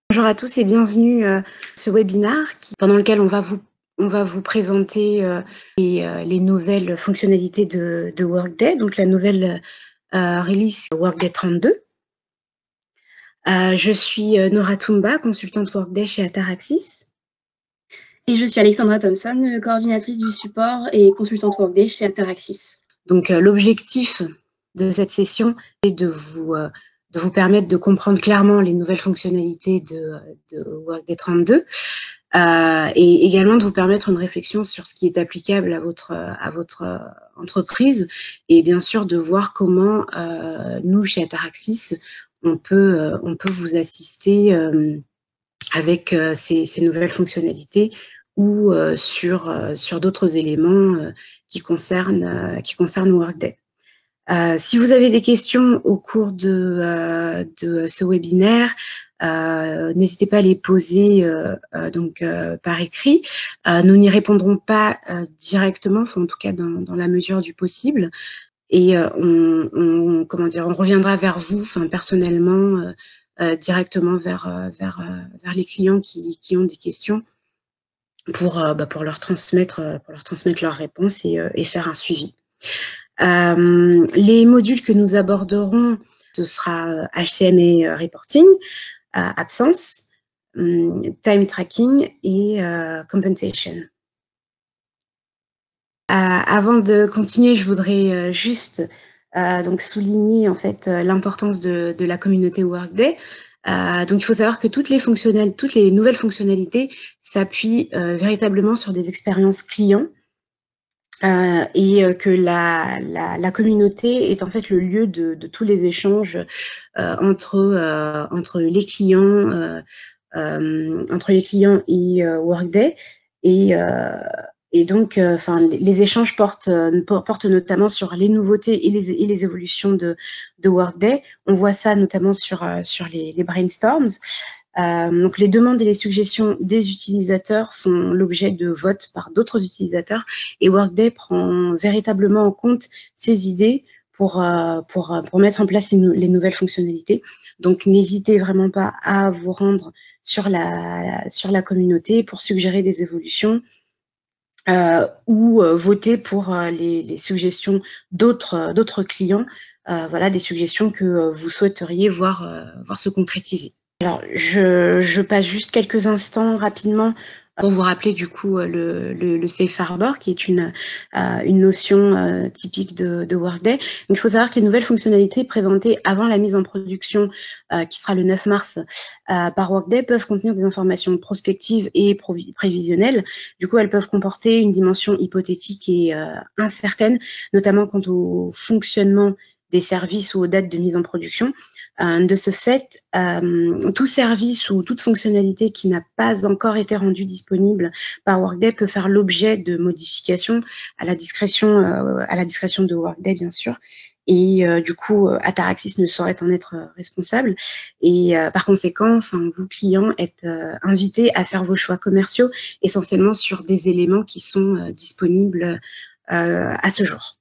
Bonjour à tous et bienvenue à ce webinaire pendant lequel on va vous présenter les nouvelles fonctionnalités de Workday, donc la nouvelle release Workday 32. Je suis Nora Toumba, consultante Workday chez Ataraxis. Et je suis Alexandra Thompson, coordinatrice du support et consultante Workday chez Ataraxis. Donc l'objectif de cette session est de vous permettre de comprendre clairement les nouvelles fonctionnalités de Workday 32 et également de vous permettre une réflexion sur ce qui est applicable à votre entreprise et bien sûr de voir comment nous, chez Ataraxis, on peut vous assister avec ces nouvelles fonctionnalités ou sur d'autres éléments qui concernent Workday. Si vous avez des questions au cours de ce webinaire, n'hésitez pas à les poser par écrit. Nous n'y répondrons pas directement, enfin, en tout cas dans la mesure du possible. Et on reviendra vers vous, enfin, personnellement, directement vers les clients qui ont des questions pour leur transmettre leurs réponses et faire un suivi. Les modules que nous aborderons, ce sera HCM et reporting, absence, time tracking et compensation. Avant de continuer, je voudrais juste donc souligner en fait l'importance de la communauté Workday. Donc il faut savoir que toutes les nouvelles fonctionnalités s'appuient véritablement sur des expériences clients. Et que la communauté est en fait le lieu de tous les échanges entre les clients et Workday et donc les échanges portent notamment sur les nouveautés et les évolutions de Workday. On voit ça notamment sur les brainstorms. Donc les demandes et les suggestions des utilisateurs font l'objet de votes par d'autres utilisateurs et Workday prend véritablement en compte ces idées pour mettre en place les nouvelles fonctionnalités. Donc n'hésitez vraiment pas à vous rendre sur la communauté pour suggérer des évolutions ou voter pour les suggestions d'autres clients, voilà, des suggestions que vous souhaiteriez voir se concrétiser. Alors, je passe juste quelques instants rapidement pour vous rappeler du coup le Safe Harbor, qui est une notion typique de Workday. Donc, il faut savoir que les nouvelles fonctionnalités présentées avant la mise en production, qui sera le 9 mars par Workday, peuvent contenir des informations prospectives et prévisionnelles. Du coup, elles peuvent comporter une dimension hypothétique et incertaine, notamment quant au fonctionnement des services ou aux dates de mise en production. De ce fait, tout service ou toute fonctionnalité qui n'a pas encore été rendue disponible par Workday peut faire l'objet de modifications à la discrétion de Workday, bien sûr. Et du coup, Ataraxis ne saurait en être responsable. Et par conséquent, vous, clients, êtes invités à faire vos choix commerciaux essentiellement sur des éléments qui sont disponibles à ce jour.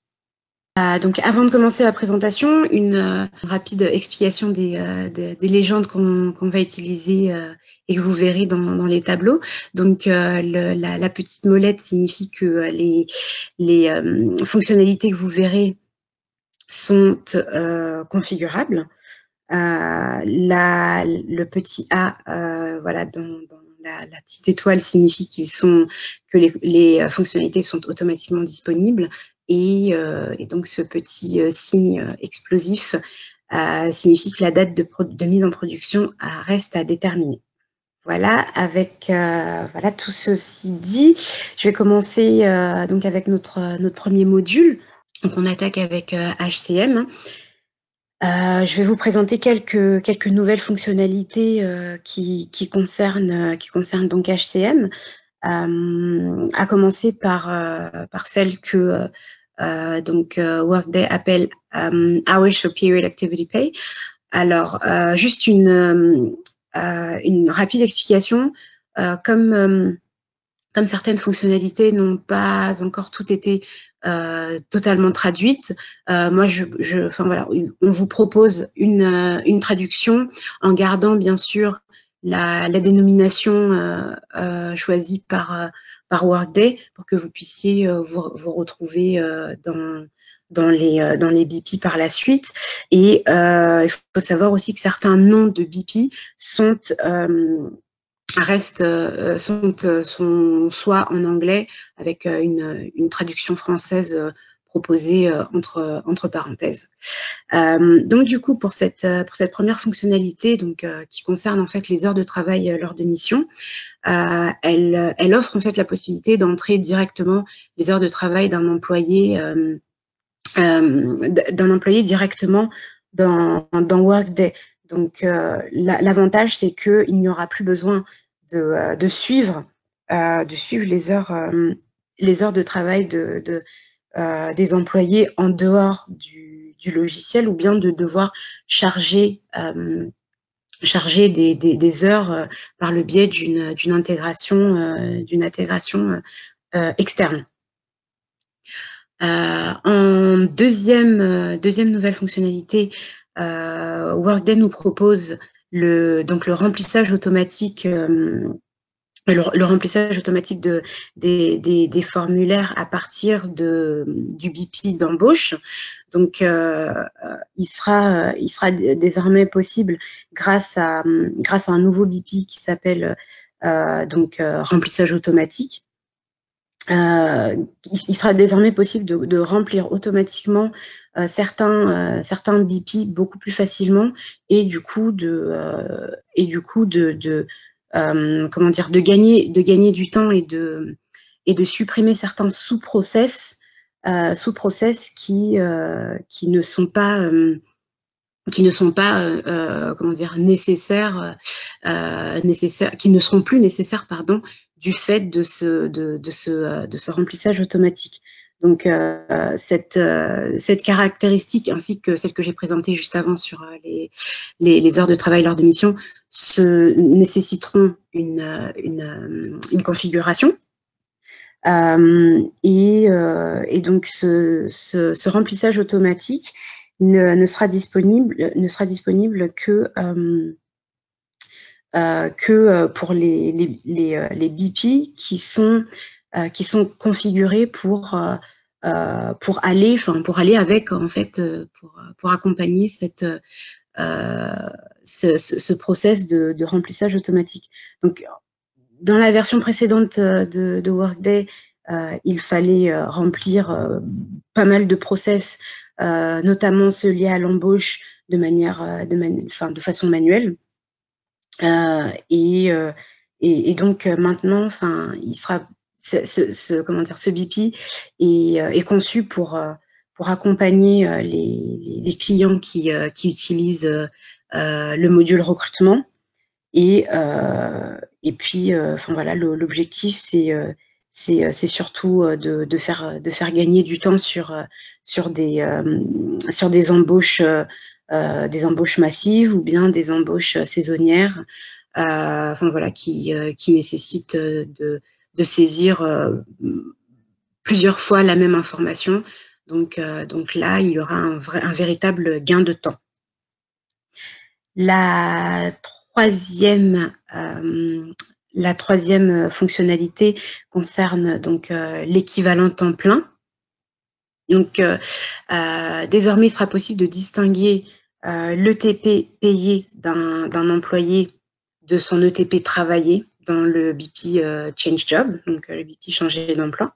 Donc, avant de commencer la présentation, une rapide explication des légendes qu'on va utiliser et que vous verrez dans les tableaux. Donc, la petite molette signifie que les fonctionnalités que vous verrez sont configurables. Le petit A, voilà, dans la petite étoile signifie que les fonctionnalités sont automatiquement disponibles. Et donc, ce petit signe explosif signifie que la date de mise en production reste à déterminer. Voilà, avec tout ceci dit, je vais commencer donc avec notre premier module. Donc, on attaque avec HCM. Je vais vous présenter quelques nouvelles fonctionnalités qui concernent donc HCM. À commencer par celle que Workday appelle Hours for Period Activity Pay. Alors, juste une rapide explication. Comme certaines fonctionnalités n'ont pas encore toutes été totalement traduite. Moi, enfin voilà, on vous propose une traduction en gardant bien sûr la dénomination choisie par Workday pour que vous puissiez vous retrouver dans les BP par la suite. Et il faut savoir aussi que certains noms de BP sont sont soit en anglais avec une traduction française proposée entre parenthèses. Donc du coup pour cette première fonctionnalité donc qui concerne en fait les heures de travail lors de mission, elle offre en fait la possibilité d'entrer directement les heures de travail d'un employé directement dans Workday. Donc l'avantage c'est que il n'y aura plus besoin de suivre les heures de travail des employés en dehors du logiciel, ou bien de devoir charger des heures par le biais d'une intégration externe. En deuxième nouvelle fonctionnalité, Workday nous propose le remplissage automatique le remplissage automatique des formulaires à partir du BP d'embauche. Donc, il sera désormais possible grâce à un nouveau BP qui s'appelle remplissage automatique. Il sera désormais possible de remplir automatiquement certains BP beaucoup plus facilement, et du coup de gagner du temps et de supprimer certains sous-process qui ne sont pas nécessaires, qui ne seront plus nécessaires, du fait de ce remplissage automatique. Donc cette caractéristique, ainsi que celle que j'ai présentée juste avant sur les heures de travail lors de mission, nécessiteront une configuration. Et donc ce remplissage automatique ne sera disponible que pour les BP qui sont configurés pour aller avec, en fait, pour accompagner ce process de remplissage automatique. Donc dans la version précédente de Workday, il fallait remplir pas mal de process, notamment ceux liés à l'embauche de façon manuelle. Et donc maintenant, il sera ce BP est conçu pour accompagner les clients qui utilisent le module recrutement. Et puis voilà, l'objectif c'est surtout de faire gagner du temps sur des embauches massives, ou bien des embauches saisonnières, voilà, qui nécessitent de saisir plusieurs fois la même information. Donc là, il y aura un véritable gain de temps. La troisième fonctionnalité concerne donc l'équivalent temps plein. Donc désormais, il sera possible de distinguer l'ETP payé d'un employé de son ETP travaillé dans le BP Change Job, donc le BP changé d'emploi.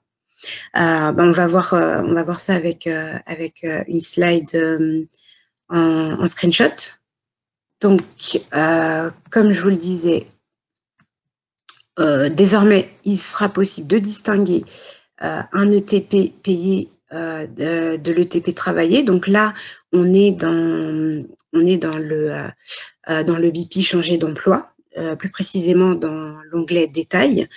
On va voir ça avec une slide en screenshot. Donc, comme je vous le disais, désormais, il sera possible de distinguer un ETP payé de l'ETP travaillé. Donc là, on est dans le BP changé d'emploi, plus précisément dans l'onglet détail,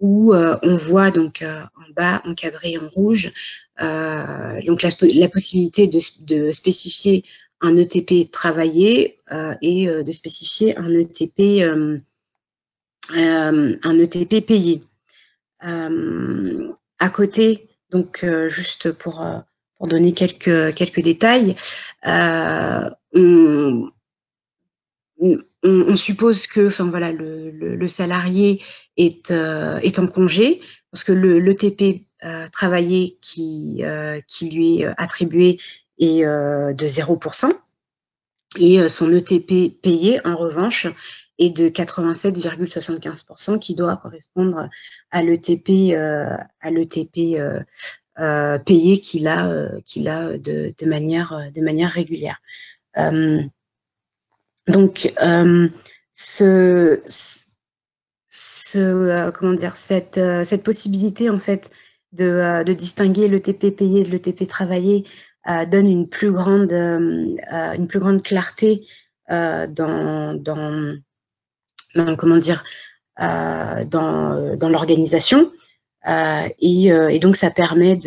où on voit donc en bas, encadré en rouge, donc la possibilité de spécifier un ETP travaillé et de spécifier un ETP payé. À côté Donc, juste pour donner quelques détails, on suppose que, enfin voilà, le salarié est en congé parce que le TP travaillé qui lui est attribué est de 0%, et son ETP payé, en revanche, est de 87,75%, qui doit correspondre à l'ETP payé qu'il a de manière régulière. Donc, comment dire, cette possibilité en fait de distinguer l'ETP payé de l'ETP travaillé donne une plus grande clarté dans comment dire, dans l'organisation, et donc ça permet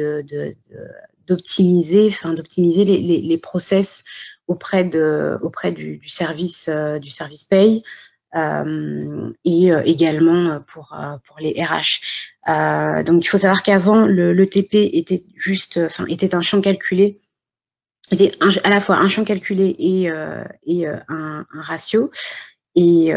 d'optimiser les process auprès du service paye, et également pour les RH. Donc il faut savoir qu'avant, le TP était était un champ calculé, était à la fois un champ calculé et un ratio. Et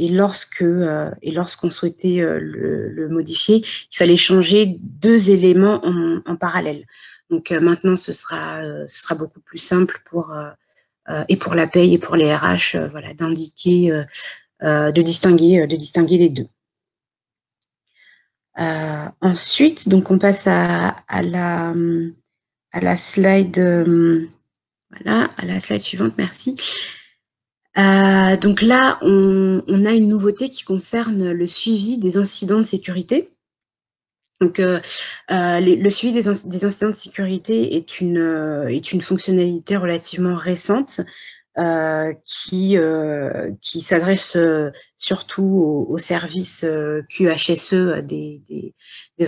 lorsqu'on souhaitait le modifier, il fallait changer 2 éléments en parallèle. Donc maintenant, ce sera beaucoup plus simple et pour la paye et pour les RH, voilà, d'indiquer, de distinguer les deux. Ensuite, donc on passe à la slide, voilà, à la slide suivante, merci. Donc là, on a une nouveauté qui concerne le suivi des incidents de sécurité. Donc, le suivi des incidents de sécurité est une fonctionnalité relativement récente qui s'adresse surtout aux services QHSE des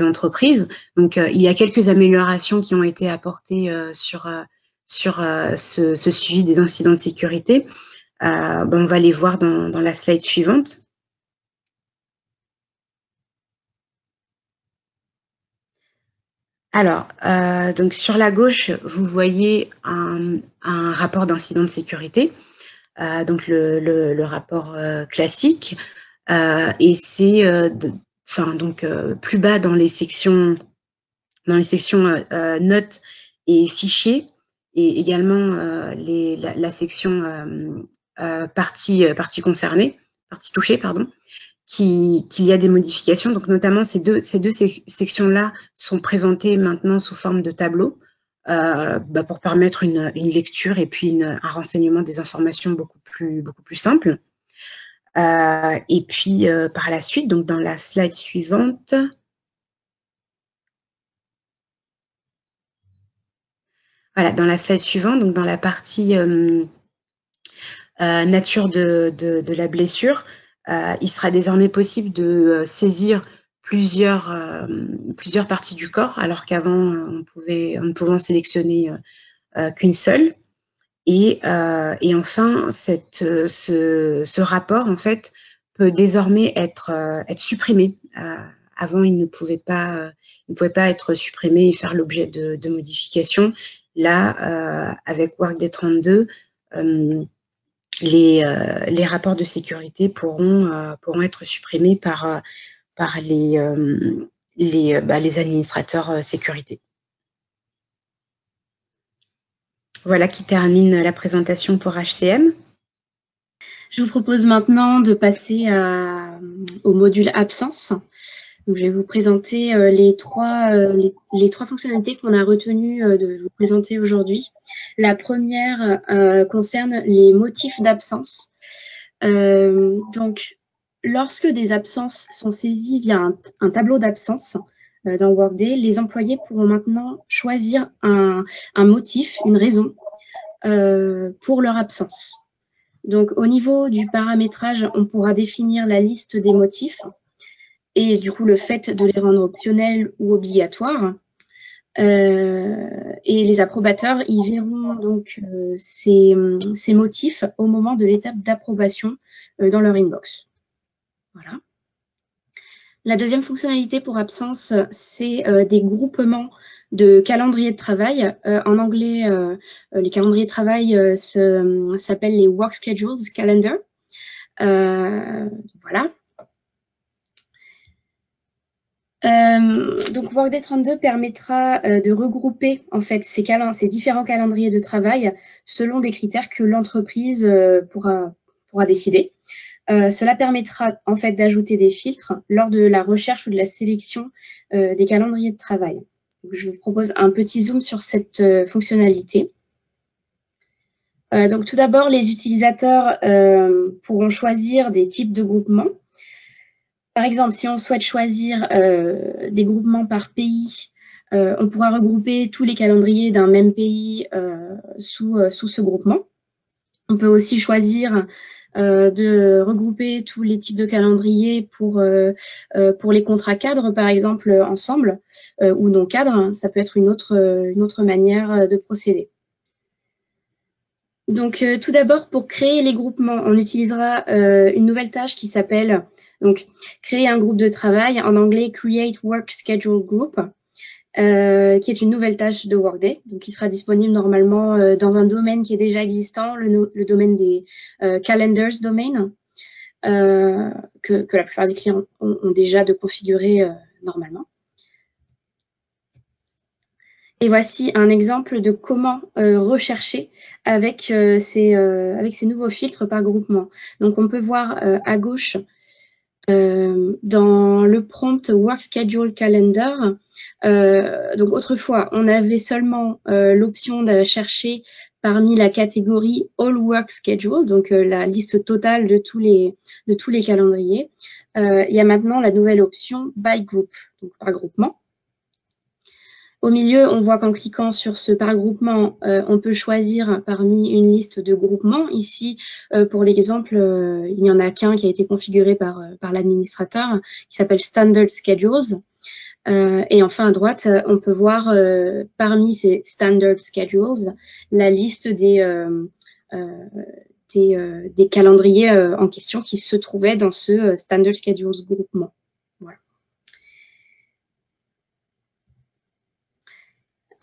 entreprises. Donc, il y a quelques améliorations qui ont été apportées sur ce suivi des incidents de sécurité. On va les voir dans la slide suivante. Alors, donc sur la gauche, vous voyez un rapport d'incident de sécurité, donc le rapport classique, et c'est plus bas dans les sections notes et fichiers, et également la section partie concernée, partie touchée, pardon, qu'il y a des modifications. Donc notamment ces deux sections-là sont présentées maintenant sous forme de tableau pour permettre une lecture et puis un renseignement des informations beaucoup plus simple. Et puis par la suite, donc dans la slide suivante, voilà, dans la slide suivante, donc dans la partie nature de la blessure, il sera désormais possible de saisir plusieurs parties du corps, alors qu'avant, on ne pouvait en sélectionner qu'une seule. Et enfin, ce rapport, en fait, peut désormais être supprimé. Avant, il ne pouvait pas être supprimé et faire l'objet de modifications. Là, avec Workday 32, les rapports de sécurité pourront être supprimés par les administrateurs sécurité. Voilà qui termine la présentation pour HCM. Je vous propose maintenant de passer au module absence. Donc, je vais vous présenter les trois fonctionnalités qu'on a retenues de vous présenter aujourd'hui. La première concerne les motifs d'absence. Donc, lorsque des absences sont saisies via un tableau d'absence dans Workday, les employés pourront maintenant choisir un motif, une raison pour leur absence. Donc, au niveau du paramétrage, on pourra définir la liste des motifs et du coup le fait de les rendre optionnels ou obligatoires. Et les approbateurs, ils verront donc ces motifs au moment de l'étape d'approbation dans leur inbox. Voilà. La deuxième fonctionnalité pour absence, c'est des groupements de calendriers de travail. En anglais, les calendriers de travail s'appellent les Work Schedules Calendar. Voilà. Donc Workday 32 permettra de regrouper en fait ces différents calendriers de travail selon des critères que l'entreprise pourra décider. Cela permettra en fait d'ajouter des filtres lors de la recherche ou de la sélection des calendriers de travail. Donc, je vous propose un petit zoom sur cette fonctionnalité. Donc tout d'abord, les utilisateurs pourront choisir des types de groupements. Par exemple, si on souhaite choisir des groupements par pays, on pourra regrouper tous les calendriers d'un même pays sous ce groupement. On peut aussi choisir de regrouper tous les types de calendriers pour les contrats cadres, par exemple, ensemble, ou non cadres. Ça peut être une autre manière de procéder. Donc, tout d'abord, pour créer les groupements, on utilisera une nouvelle tâche qui s'appelle donc créer un groupe de travail, en anglais Create Work Schedule Group, qui est une nouvelle tâche de Workday, donc qui sera disponible normalement dans un domaine qui est déjà existant, le domaine des calendars domain, que la plupart des clients ont déjà de configurer normalement. Et voici un exemple de comment rechercher avec ces nouveaux filtres par groupement. Donc, on peut voir à gauche, dans le prompt Work Schedule Calendar, donc autrefois, on avait seulement l'option de chercher parmi la catégorie All Work Schedule, donc la liste totale de tous les calendriers. Il y a maintenant la nouvelle option By Group, donc par groupement. Au milieu, on voit qu'en cliquant sur ce par groupement, on peut choisir parmi une liste de groupements. Ici, pour l'exemple, il n'y en a qu'un qui a été configuré par l'administrateur, qui s'appelle Standard Schedules. Et enfin, à droite, on peut voir parmi ces Standard Schedules la liste des calendriers en question qui se trouvaient dans ce Standard Schedules groupement. Voilà.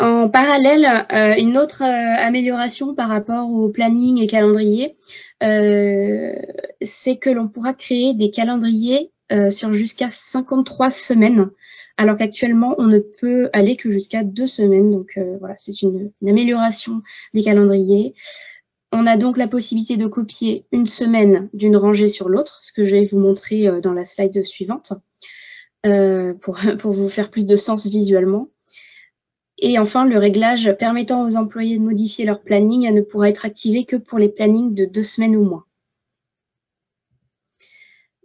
En parallèle, une autre amélioration par rapport au planning et calendrier, c'est que l'on pourra créer des calendriers sur jusqu'à 53 semaines, alors qu'actuellement, on ne peut aller que jusqu'à 2 semaines. Donc voilà, c'est une amélioration des calendriers. On a donc la possibilité de copier une semaine d'une rangée sur l'autre, ce que je vais vous montrer dans la slide suivante, pour vous faire plus de sens visuellement. Et enfin, le réglage permettant aux employés de modifier leur planning ne pourra être activé que pour les plannings de 2 semaines ou moins.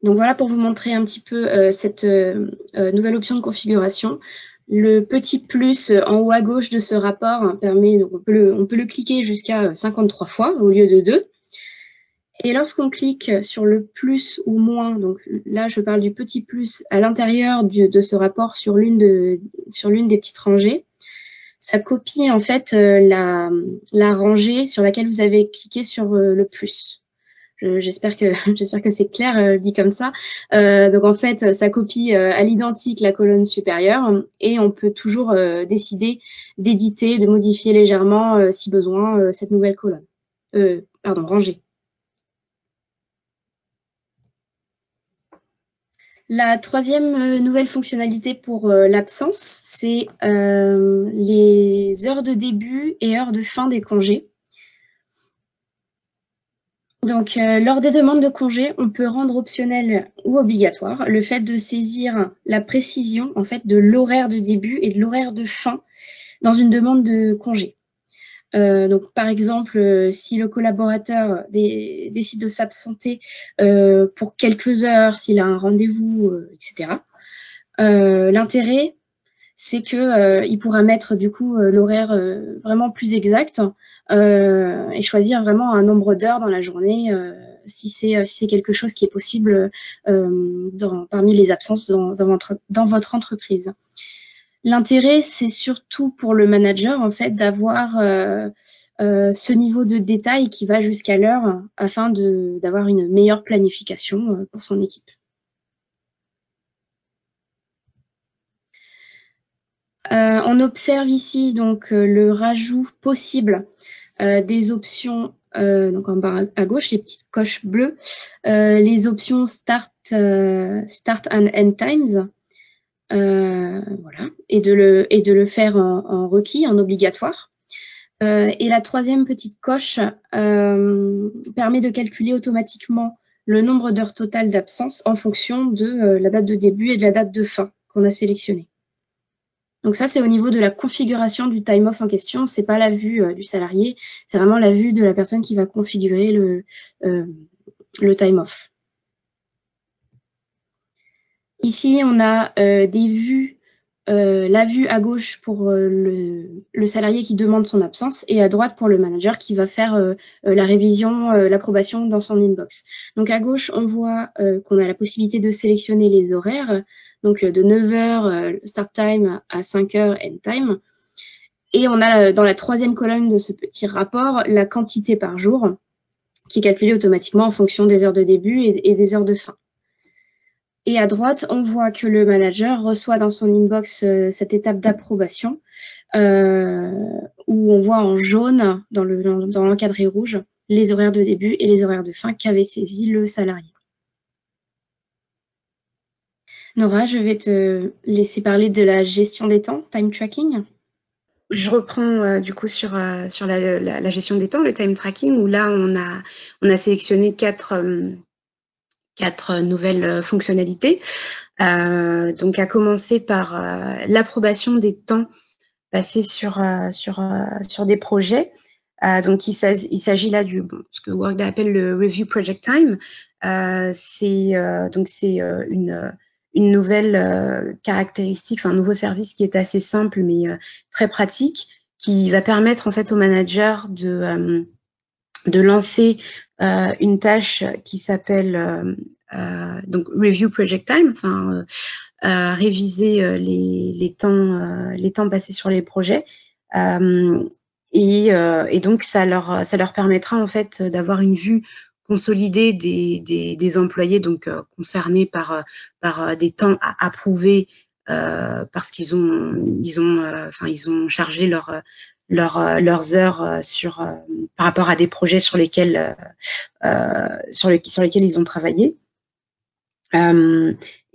Donc voilà pour vous montrer un petit peu cette nouvelle option de configuration. Le petit plus en haut à gauche de ce rapport permet, donc on peut le cliquer jusqu'à 53 fois au lieu de 2. Et lorsqu'on clique sur le plus ou moins, donc là je parle du petit plus à l'intérieur de ce rapport sur l'une des petites rangées, ça copie en fait la rangée sur laquelle vous avez cliqué sur le plus. J'espère que c'est clair dit comme ça. Donc en fait, ça copie à l'identique la colonne supérieure et on peut toujours décider d'éditer, de modifier légèrement si besoin cette nouvelle colonne. Rangée. La troisième nouvelle fonctionnalité pour l'absence, c'est les heures de début et heures de fin des congés. Donc, lors des demandes de congés, on peut rendre optionnel ou obligatoire le fait de saisir la précision en fait de l'horaire de début et de l'horaire de fin dans une demande de congé. Donc, par exemple, si le collaborateur décide de s'absenter pour quelques heures, s'il a un rendez-vous, etc. L'intérêt, c'est que il pourra mettre du coup l'horaire vraiment plus exact et choisir vraiment un nombre d'heures dans la journée si c'est quelque chose qui est possible parmi les absences dans votre entreprise. L'intérêt, c'est surtout pour le manager, en fait, d'avoir ce niveau de détail qui va jusqu'à l'heure afin d'avoir une meilleure planification pour son équipe. On observe ici donc le rajout possible des options, donc en bas à gauche, les petites coches bleues, les options Start and End Times, voilà, et de le faire en requis, en obligatoire. Et la troisième petite coche permet de calculer automatiquement le nombre d'heures totales d'absence en fonction de la date de début et de la date de fin qu'on a sélectionnée. Donc ça, c'est au niveau de la configuration du time off en question. C'est pas la vue du salarié, c'est vraiment la vue de la personne qui va configurer le time off. Ici, on a des vues, la vue à gauche pour le salarié qui demande son absence et à droite pour le manager qui va faire la révision, l'approbation dans son inbox. Donc à gauche, on voit qu'on a la possibilité de sélectionner les horaires, donc de 9h start time à 5h end time. Et on a dans la troisième colonne de ce petit rapport la quantité par jour qui est calculée automatiquement en fonction des heures de début et des heures de fin. Et à droite, on voit que le manager reçoit dans son inbox cette étape d'approbation où on voit en jaune, dans l'encadré rouge, les horaires de début et les horaires de fin qu'avait saisi le salarié. Nora, je vais te laisser parler de la gestion des temps, time tracking. Je reprends du coup sur la gestion des temps, le time tracking, où là on a sélectionné quatre nouvelles fonctionnalités. Donc à commencer par l'approbation des temps passés sur des projets. Donc il s'agit là ce que Workday appelle le Review Project Time. C'est une nouvelle caractéristique, enfin un nouveau service qui est assez simple mais très pratique, qui va permettre en fait au manager de lancer une tâche qui s'appelle donc Review Project Time, enfin réviser les temps passés sur les projets. Et donc ça leur permettra en fait d'avoir une vue consolidée des employés donc concernés par des temps à approuver parce qu'ils ont chargé leurs heures par rapport à des projets sur lesquels ils ont travaillé.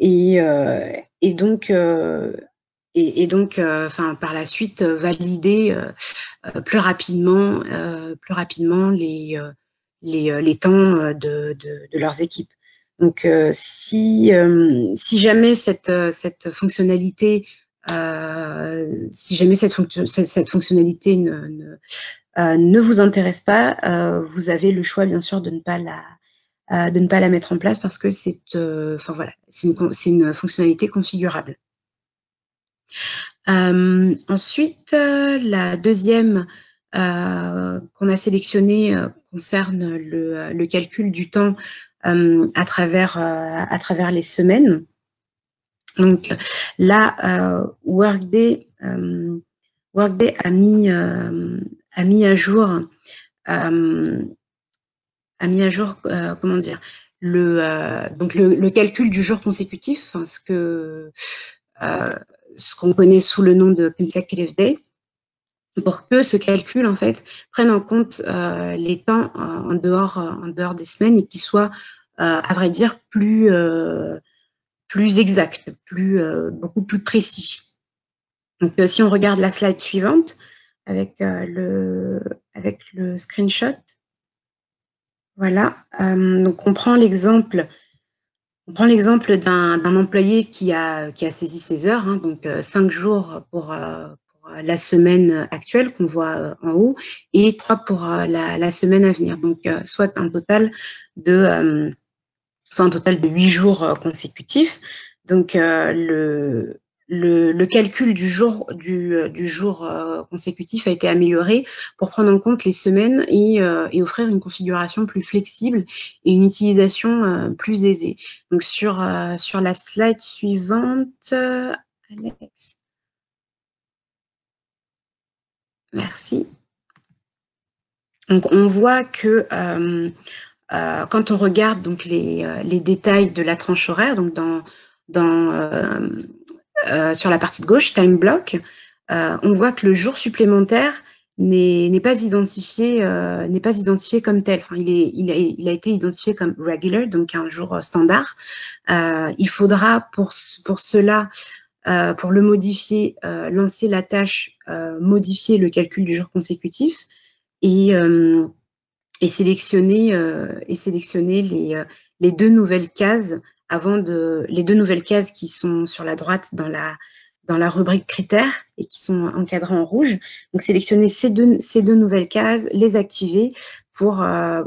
Et donc par la suite valider plus rapidement les temps de leurs équipes. Donc si jamais cette fonctionnalité cette fonctionnalité ne vous intéresse pas, vous avez le choix bien sûr de ne pas la mettre en place parce que c'est une fonctionnalité configurable. Ensuite, la deuxième qu'on a sélectionnée concerne le calcul du temps à travers les semaines. Donc là, Workday a mis à jour comment dire, le calcul du jour consécutif, hein, ce qu'on connaît sous le nom de consecutive day, pour que ce calcul en fait prenne en compte les temps en dehors des semaines et qu'il soit à vrai dire plus exact, beaucoup plus précis. Donc si on regarde la slide suivante avec le screenshot. Voilà, donc on prend l'exemple d'un employé qui a saisi ses heures, hein, donc 5 jours pour la semaine actuelle qu'on voit en haut et 3 pour la semaine à venir, donc soit un total de 8 jours consécutifs. Donc le calcul du jour consécutif a été amélioré pour prendre en compte les semaines et offrir une configuration plus flexible et une utilisation plus aisée. Donc sur la slide suivante, Alex. Merci. Donc on voit que quand on regarde donc les détails de la tranche horaire, donc dans sur la partie de gauche, time block, on voit que le jour supplémentaire n'est pas identifié comme tel. Enfin, il a été identifié comme regular, donc un jour standard. Il faudra pour cela, pour le modifier, lancer la tâche modifier le calcul du jour consécutif et sélectionner les deux nouvelles cases les deux nouvelles cases qui sont sur la droite dans la rubrique critères et qui sont encadrées en rouge. Donc, sélectionner ces deux nouvelles cases, les activer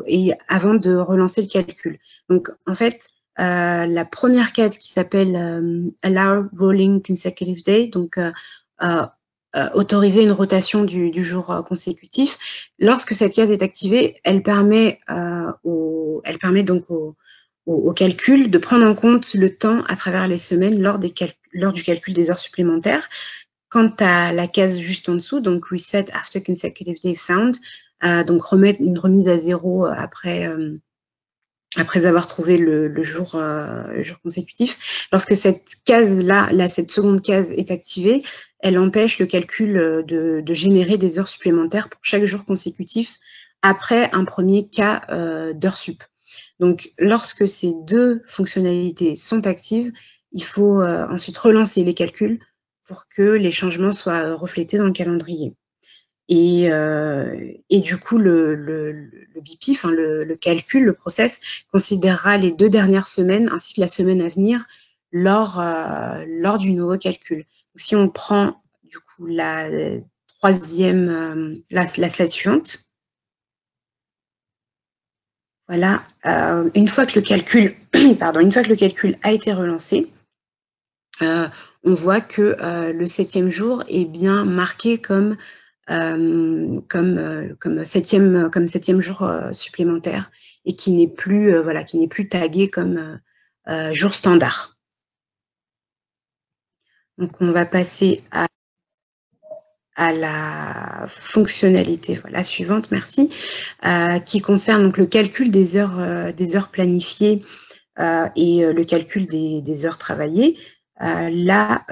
et avant de relancer le calcul. Donc, en fait, la première case qui s'appelle Allow Rolling Consecutive Day, donc autoriser une rotation du jour consécutif. Lorsque cette case est activée, elle permet donc au calcul de prendre en compte le temps à travers les semaines lors du calcul des heures supplémentaires. Quant à la case juste en dessous, donc Reset After Consecutive Day Found, donc remettre une remise à zéro après avoir trouvé le jour consécutif. Lorsque cette case-là, cette seconde case est activée, elle empêche le calcul de générer des heures supplémentaires pour chaque jour consécutif après un premier cas d'heures sup. Donc, lorsque ces deux fonctionnalités sont actives, il faut ensuite relancer les calculs pour que les changements soient reflétés dans le calendrier. Et du coup, le BP, enfin le calcul, le process, considérera les 2 dernières semaines ainsi que la semaine à venir lors du nouveau calcul. Donc, si on prend du coup la troisième, la slide suivante. Voilà, une fois que le calcul a été relancé, on voit que le 7e jour est bien marqué comme 7e jour supplémentaire et qui n'est plus tagué comme jour standard. Donc on va passer à la fonctionnalité suivante, merci, qui concerne donc le calcul des heures planifiées et le calcul des heures travaillées. Là,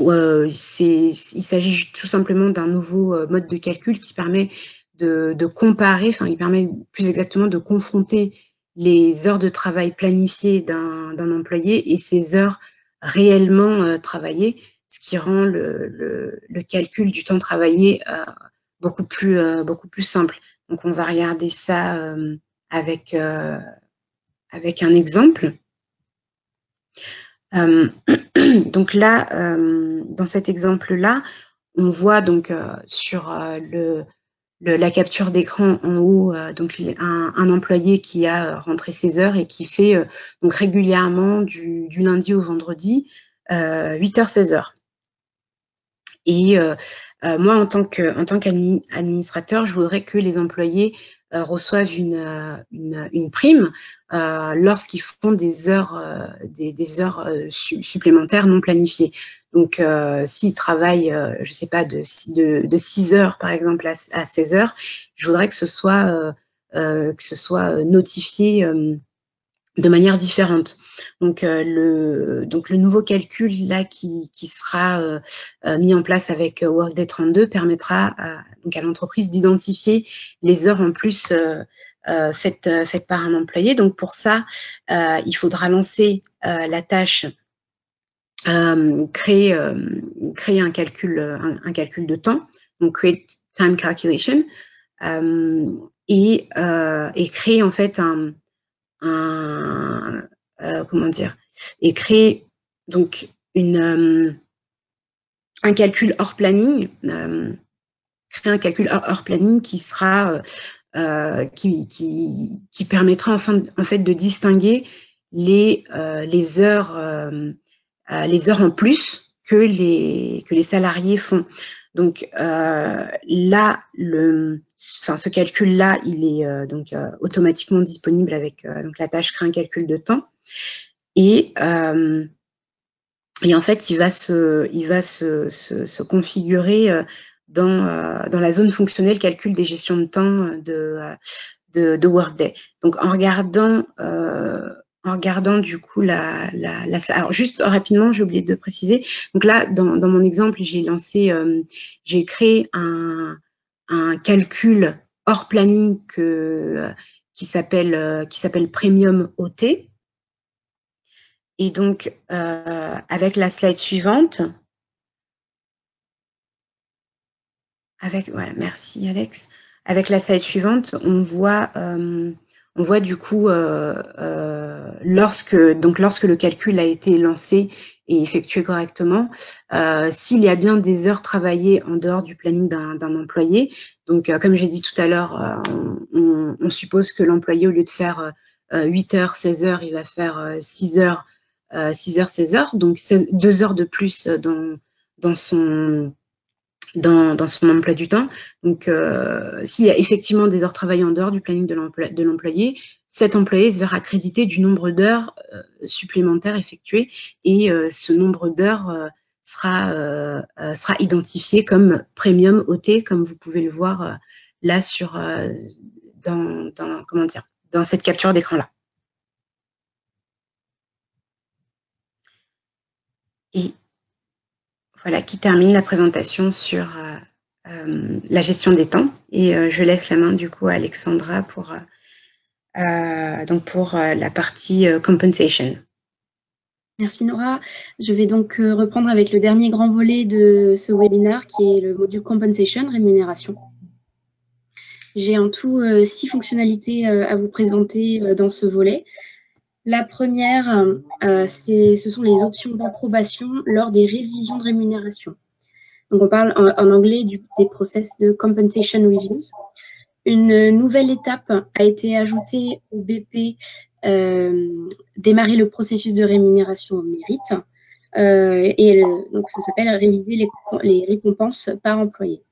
il s'agit tout simplement d'un nouveau mode de calcul qui permet de comparer, enfin il permet plus exactement de confronter les heures de travail planifiées d'un employé et ses heures réellement travaillées, ce qui rend le calcul du temps travaillé beaucoup plus simple. Donc on va regarder ça avec un exemple. Donc là, dans cet exemple-là, on voit donc sur la capture d'écran en haut, donc un employé qui a rentré ses heures et qui fait donc régulièrement du lundi au vendredi 8h 16h. Et moi, en tant qu'administrateur, je voudrais que les employés reçoivent une prime lorsqu'ils font des heures supplémentaires non planifiées. Donc, s'ils travaillent, je sais pas, de 6 heures par exemple à 16 heures, je voudrais que ce soit notifié de manière différente. Donc le nouveau calcul là qui sera mis en place avec Workday 32 permettra donc à l'entreprise d'identifier les heures en plus faites par un employé. Donc pour ça, il faudra lancer la tâche créer un calcul de temps, donc create time calculation, et créer en fait et créer donc un calcul hors planning, qui sera qui permettra en fait de distinguer les heures en plus que les salariés font. Donc là, ce calcul-là, il est automatiquement disponible avec donc la tâche créer un calcul de temps, et en fait, il va se configurer dans la zone fonctionnelle calcul des gestions de temps de Workday. Donc en regardant regardant du coup alors juste rapidement, j'ai oublié de préciser. Donc là, dans mon exemple, j'ai créé un calcul hors planning qui s'appelle Premium OT. Et donc, avec la slide suivante, voilà, merci Alex. Avec la slide suivante, on voit du coup lorsque le calcul a été lancé et effectué correctement, s'il y a bien des heures travaillées en dehors du planning d'un employé. Donc, comme j'ai dit tout à l'heure, on suppose que l'employé, au lieu de faire 8 heures, 16 heures, il va faire 6 heures, 16 heures. Donc, 2 heures de plus dans son emploi du temps. Donc, s'il y a effectivement des heures travaillées en dehors du planning de l'employé, cet employé se verra crédité du nombre d'heures supplémentaires effectuées et ce nombre d'heures sera identifié comme Premium OT, comme vous pouvez le voir là dans cette capture d'écran-là. Et voilà qui termine la présentation sur la gestion des temps. Et je laisse la main du coup à Alexandra pour la partie compensation. Merci Nora. Je vais donc reprendre avec le dernier grand volet de ce webinaire qui est le module compensation, rémunération. J'ai en tout 6 fonctionnalités à vous présenter dans ce volet. La première, ce sont les options d'approbation lors des révisions de rémunération. Donc, on parle en anglais des process de compensation reviews. Une nouvelle étape a été ajoutée au BP, démarrer le processus de rémunération au mérite. Donc, ça s'appelle réviser les récompenses par employé.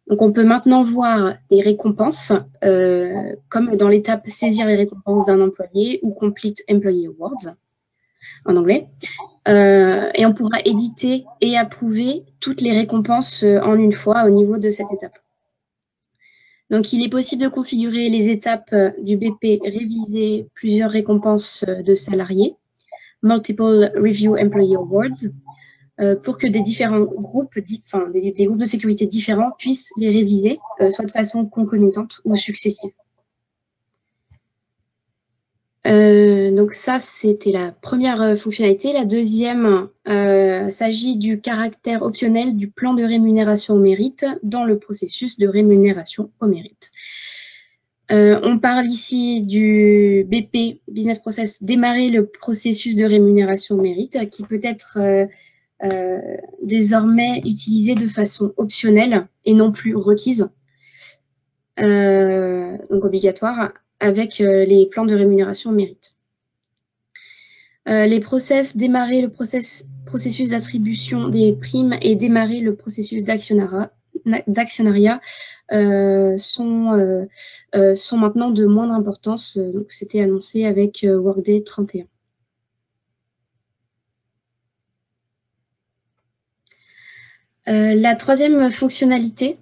Donc, on peut maintenant voir des récompenses, comme dans l'étape saisir les récompenses d'un employé ou Complete Employee Awards en anglais. Et on pourra éditer et approuver toutes les récompenses en une fois au niveau de cette étape. Donc, il est possible de configurer les étapes du BP réviser plusieurs récompenses de salariés, Multiple Review Employee Awards, pour que des différents groupes, des groupes de sécurité différents puissent les réviser, soit de façon concomitante ou successive. Donc ça, c'était la première fonctionnalité. La deuxième s'agit du caractère optionnel du plan de rémunération au mérite dans le processus de rémunération au mérite. On parle ici du BP, Business Process, démarrer le processus de rémunération au mérite, qui peut être désormais utilisé de façon optionnelle et non plus requise, donc obligatoire, avec les plans de rémunération au mérite. Les process, démarrer le processus d'attribution des primes et démarrer le processus d'actionnariat sont maintenant de moindre importance. Donc, c'était annoncé avec Workday 31. La troisième fonctionnalité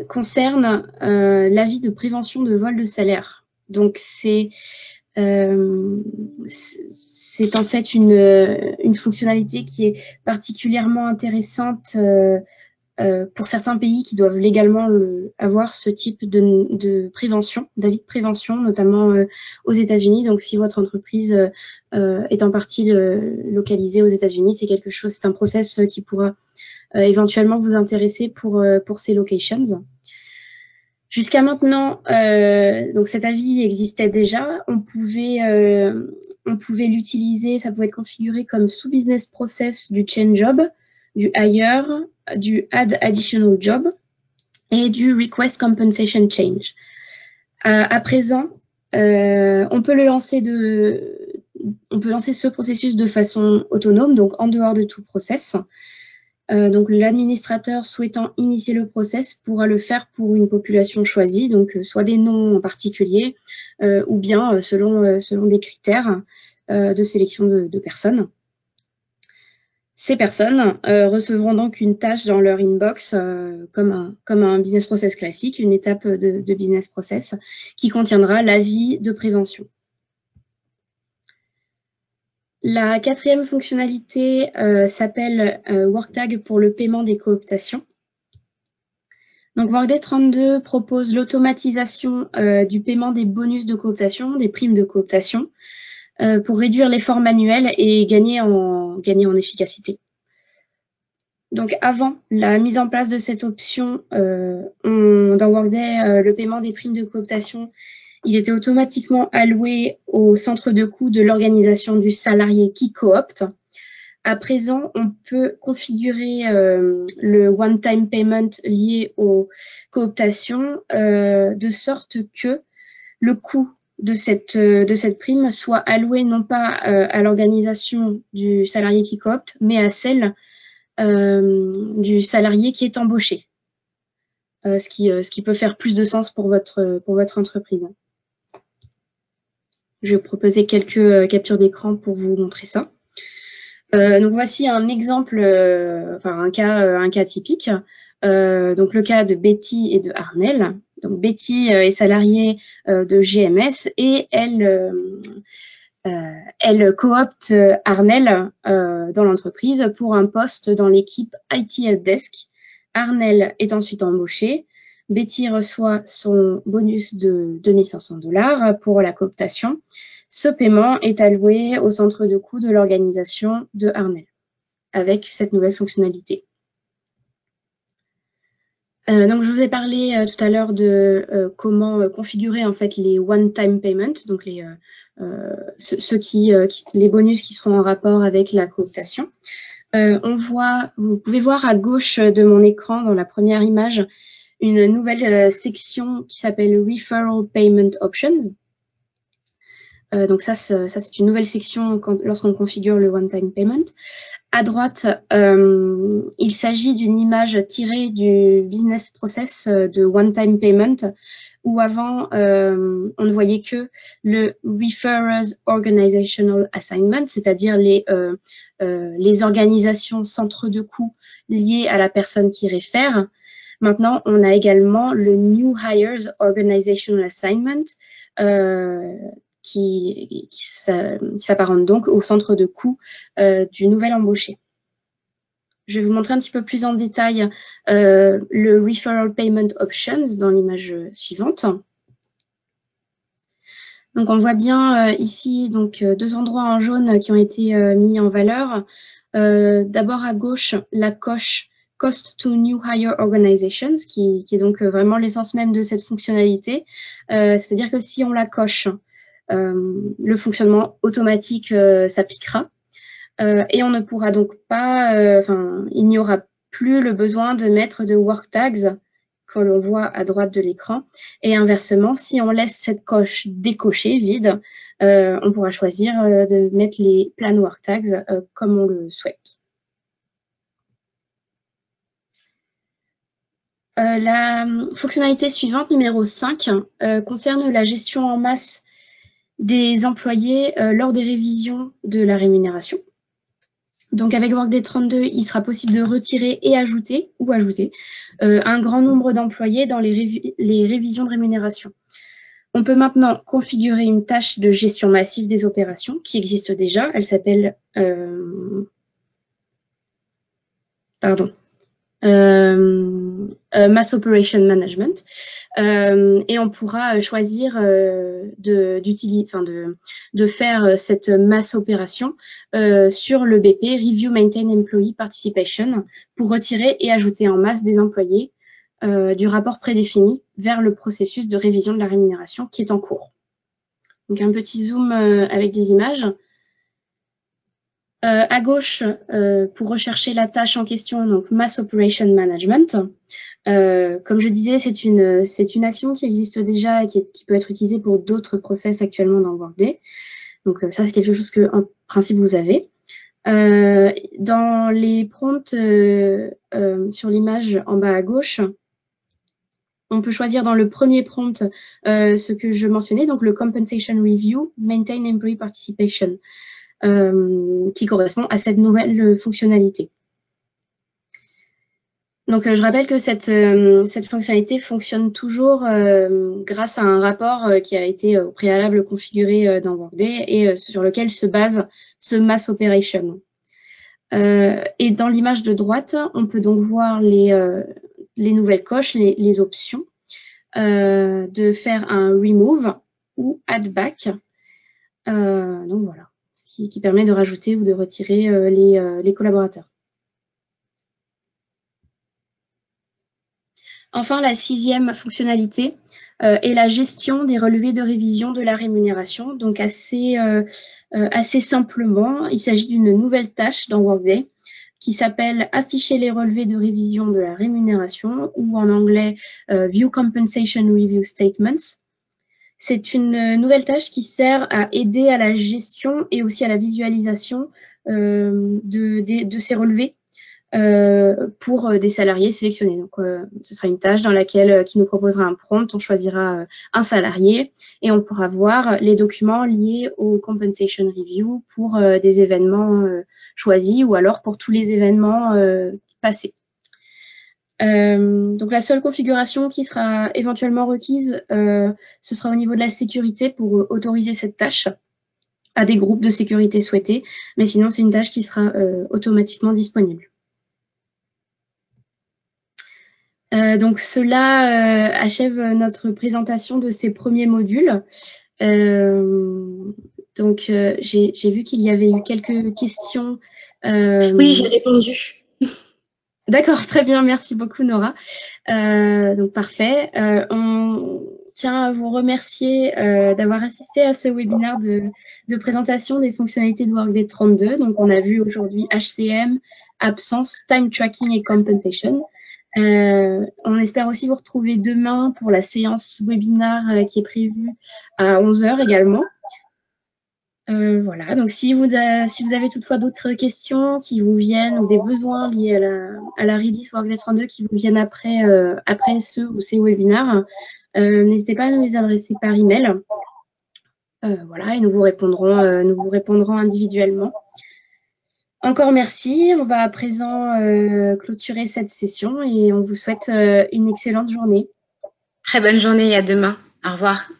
concerne l'avis de prévention de vol de salaire. Donc, c'est en fait une fonctionnalité qui est particulièrement intéressante pour certains pays qui doivent légalement avoir ce type de prévention, d'avis de prévention, notamment aux États-Unis. Donc, si votre entreprise est en partie localisée aux États-Unis, c'est un process qui pourra éventuellement vous intéresser pour ces locations. Jusqu'à maintenant, donc cet avis existait déjà. On pouvait l'utiliser, ça pouvait être configuré comme sous-business process du change job, du hire, du add additional job et du request compensation change. À présent, on peut lancer ce processus de façon autonome, donc en dehors de tout process. Donc, l'administrateur souhaitant initier le process pourra le faire pour une population choisie, donc soit des noms en particulier ou bien selon des critères de sélection de personnes. Ces personnes recevront donc une tâche dans leur inbox comme un business process classique, une étape de business process qui contiendra l'avis de prévention. La quatrième fonctionnalité s'appelle WorkTag pour le paiement des cooptations. Donc Workday 32 propose l'automatisation du paiement des bonus de cooptation, des primes de cooptation, pour réduire l'effort manuel et gagner en efficacité. Donc avant la mise en place de cette option, dans Workday, le paiement des primes de cooptation, il était automatiquement alloué au centre de coût de l'organisation du salarié qui coopte. À présent, on peut configurer le one-time payment lié aux cooptations de sorte que le coût de cette prime soit alloué non pas à l'organisation du salarié qui coopte, mais à celle du salarié qui est embauché, ce qui peut faire plus de sens pour votre entreprise. Je vais proposer quelques captures d'écran pour vous montrer ça. Donc voici un exemple, un cas typique. Donc le cas de Betty et de Arnel. Donc Betty est salariée de GMS et elle coopte Arnel dans l'entreprise pour un poste dans l'équipe IT Helpdesk. Arnel est ensuite embauché. Betty reçoit son bonus de 2 500 $ pour la cooptation. Ce paiement est alloué au centre de coût de l'organisation de Arnel avec cette nouvelle fonctionnalité. Donc je vous ai parlé tout à l'heure de comment configurer en fait les one-time payments, donc les bonus qui seront en rapport avec la cooptation. Vous pouvez voir à gauche de mon écran dans la première image une nouvelle section qui s'appelle Referral Payment Options. Donc ça c'est une nouvelle section lorsqu'on configure le one-time payment. À droite, il s'agit d'une image tirée du business process de one-time payment, où avant, on ne voyait que le Referrers Organizational Assignment, c'est-à-dire les organisations centres de coûts liées à la personne qui réfère. Maintenant, on a également le New Hires Organizational Assignment, qui s'apparente donc au centre de coût du nouvel embauché. Je vais vous montrer un petit peu plus en détail le Referral Payment Options dans l'image suivante. Donc on voit bien ici donc, deux endroits en jaune qui ont été mis en valeur. D'abord à gauche, la coche Cost to New Hire Organizations, qui est donc vraiment l'essence même de cette fonctionnalité. C'est-à-dire que si on la coche, le fonctionnement automatique s'appliquera et on ne pourra donc pas, il n'y aura plus le besoin de mettre de work tags que l'on voit à droite de l'écran, et inversement, si on laisse cette coche décochée, vide, on pourra choisir de mettre les plan work tags comme on le souhaite. La fonctionnalité suivante, numéro 5, concerne la gestion en masse des employés lors des révisions de la rémunération. Donc avec Workday 32, il sera possible de retirer et ajouter un grand nombre d'employés dans les révisions de rémunération. On peut maintenant configurer une tâche de gestion massive des opérations qui existe déjà. Elle s'appelle Mass Operation Management, et on pourra choisir de faire cette mass opération sur le BP Review Maintain Employee Participation pour retirer et ajouter en masse des employés du rapport prédéfini vers le processus de révision de la rémunération qui est en cours. Donc un petit zoom avec des images. À gauche, pour rechercher la tâche en question, donc Mass Operation Management. Comme je disais, c'est une action qui existe déjà et qui peut être utilisée pour d'autres process actuellement dans Workday. Donc ça, c'est quelque chose que, en principe, vous avez. Dans les prompts sur l'image en bas à gauche, on peut choisir dans le premier prompt ce que je mentionnais, donc le Compensation Review, Maintain Employee Participation. Qui correspond à cette nouvelle fonctionnalité. Donc, je rappelle que cette fonctionnalité fonctionne toujours grâce à un rapport qui a été au préalable configuré dans Workday et sur lequel se base ce mass operation. Et dans l'image de droite, on peut donc voir les nouvelles coches, les options, de faire un remove ou add back. Donc voilà, ce qui permet de rajouter ou de retirer les collaborateurs. Enfin, la 6e fonctionnalité est la gestion des relevés de révision de la rémunération. Donc assez simplement, il s'agit d'une nouvelle tâche dans Workday qui s'appelle afficher les relevés de révision de la rémunération ou en anglais View Compensation Review Statements. C'est une nouvelle tâche qui sert à aider à la gestion et aussi à la visualisation de ces relevés pour des salariés sélectionnés. Donc, ce sera une tâche dans laquelle qui nous proposera un prompt, on choisira un salarié et on pourra voir les documents liés au Compensation Review pour des événements choisis ou alors pour tous les événements passés. Donc, la seule configuration qui sera éventuellement requise, ce sera au niveau de la sécurité pour autoriser cette tâche à des groupes de sécurité souhaités, mais sinon, c'est une tâche qui sera automatiquement disponible. Donc cela achève notre présentation de ces premiers modules. Donc j'ai vu qu'il y avait eu quelques questions. Oui, j'ai répondu. D'accord, très bien, merci beaucoup Nora. Donc parfait. On tient à vous remercier d'avoir assisté à ce webinaire de présentation des fonctionnalités de Workday 32. Donc on a vu aujourd'hui HCM, absence, time tracking et compensation. On espère aussi vous retrouver demain pour la séance webinaire qui est prévue à 11h également. Voilà, donc si vous avez toutefois d'autres questions qui vous viennent ou des besoins liés à la release Workday 32 qui vous viennent après ce ou ces webinaires, n'hésitez pas à nous les adresser par email. Voilà, et nous vous répondrons individuellement. Encore merci. On va à présent clôturer cette session et on vous souhaite une excellente journée. Très bonne journée et à demain. Au revoir.